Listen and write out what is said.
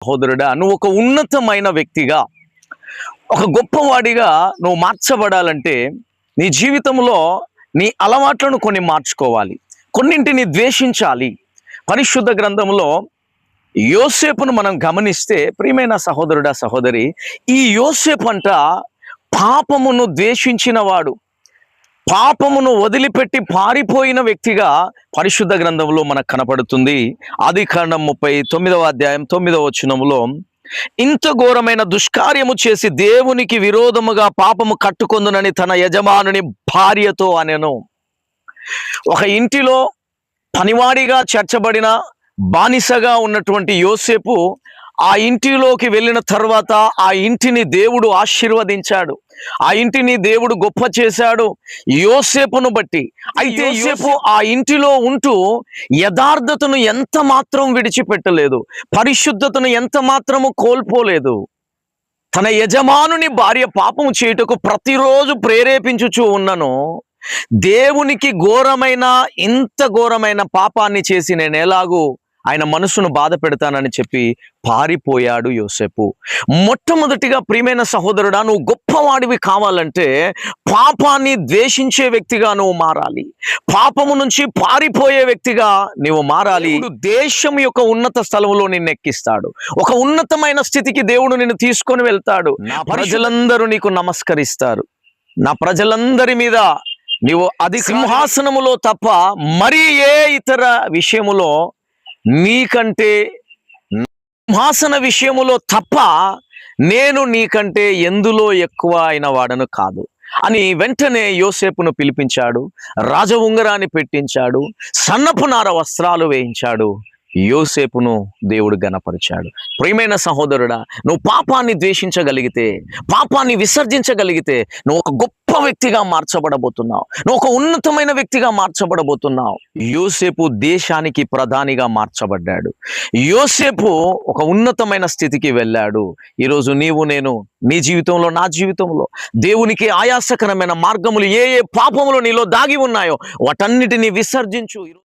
సహోదరుడా, నువ్వు ఒక ఉన్నతమైన వ్యక్తిగా, ఒక గొప్పవాడిగా నువ్వు మార్చబడాలంటే నీ జీవితంలో నీ అలవాట్లను కొన్ని మార్చుకోవాలి, కొన్నింటిని ద్వేషించాలి. పరిశుద్ధ గ్రంథంలో యోసేపును మనం గమనిస్తే, ప్రియమైన సహోదరుడా సహోదరి, ఈ యోసేపు అంట పాపమును ద్వేషించిన వాడు, పాపమును వదిలిపెట్టి పారిపోయిన వ్యక్తిగా పరిశుద్ధ గ్రంథంలో మనకు కనపడుతుంది. ఆదికాండం 39వ అధ్యాయం 9వ వచనంలో, ఇంత ఘోరమైన దుష్కార్యము చేసి దేవునికి విరోధముగా పాపము కట్టుకొందునని తన యజమానుని భార్యతో అనెను. ఒక ఇంటిలో పనివాడిగా చేర్చబడిన బానిసగా ఉన్నటువంటి యోసేపు ఆ ఇంటిలోకి వెళ్ళిన తర్వాత ఆ ఇంటిని దేవుడు ఆశీర్వదించాడు, ఆ ఇంటిని దేవుడు గొప్ప చేశాడు యోసేపును బట్టి. అయితే యోసేపు ఆ ఇంటిలో ఉంటూ యథార్థతను ఎంత మాత్రం విడిచిపెట్టలేదు, పరిశుద్ధతను ఎంత మాత్రము కోల్పోలేదు. తన యజమానుని భార్య పాపము చేయుటకు ప్రతిరోజు ప్రేరేపించుచూ ఉన్నను, దేవునికి ఘోరమైన, ఇంత ఘోరమైన పాపాన్ని చేసి నేను ఎలాగూ ఆయన మనసును బాధ పెడతానని చెప్పి పారిపోయాడు యోసేపు. మొట్టమొదటిగా ప్రియమైన సహోదరుడా, నువ్వు గొప్పవాడివి కావాలంటే పాపాన్ని ద్వేషించే వ్యక్తిగా నువ్వు మారాలి, పాపము నుంచి పారిపోయే వ్యక్తిగా నువ్వు మారాలి. దేశం యొక్క ఉన్నత స్థలంలో నిన్ను ఎక్కిస్తాడు, ఒక ఉన్నతమైన స్థితికి దేవుడు నిన్ను తీసుకొని వెళ్తాడు. నా ప్రజలందరూ నీకు నమస్కరిస్తారు, నా ప్రజలందరి మీద నీవు అది సింహాసనములో తప్ప మరి ఏ ఇతర విషయములో నీకంటే, సింహాసన విషయములో తప్ప నేను నీకంటే ఎందులో ఎక్కువ అయిన వాడను కాదు అని వెంటనే యోసేపును పిలిపించాడు, రాజ ఉంగరాన్ని పెట్టించాడు, సన్నపు నార వస్త్రాలు వేయించాడు. యోసేపును దేవుడు గణపరిచాడు. ప్రియమైన సహోదరుడా, నువ్వు పాపాన్ని ద్వేషించగలిగితే, పాపాన్ని విసర్జించగలిగితే నువ్వు ఒక గొప్ప వ్యక్తిగా మార్చబడబోతున్నావు, నువ్వు ఒక ఉన్నతమైన వ్యక్తిగా మార్చబడబోతున్నావు. యోసేపు దేశానికి ప్రధానిగా మార్చబడ్డాడు, యోసేపు ఒక ఉన్నతమైన స్థితికి వెళ్ళాడు. ఈరోజు నీవు నేను నీ జీవితంలో, నా జీవితంలో దేవునికి ఆయాసకరమైన మార్గములు ఏ ఏ పాపములు నీలో దాగి ఉన్నాయో వాటన్నిటిని విసర్జించు.